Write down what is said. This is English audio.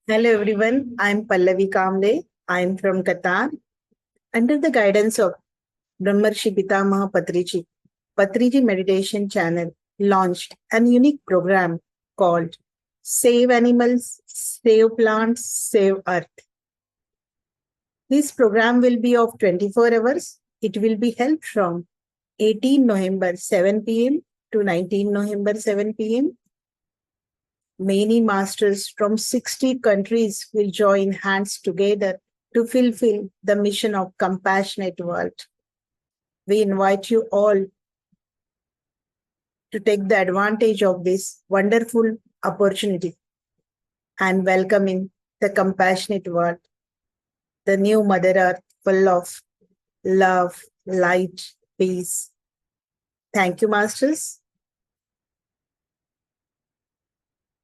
Hello everyone, I'm Pallavi Kamble. I'm from Qatar. Under the guidance of Brahmarshi Pitamaha Patriji, Patriji Meditation Channel launched a unique program called Save Animals, Save Plants, Save Earth. This program will be of 24 hours. It will be held from 18 November 7 p.m. to 19 November 7 p.m. Many masters from 60 countries will join hands together to fulfill the mission of compassionate world. We invite you all to take the advantage of this wonderful opportunity and welcome in the compassionate world, the new Mother Earth full of love, light, peace. Thank you, Masters.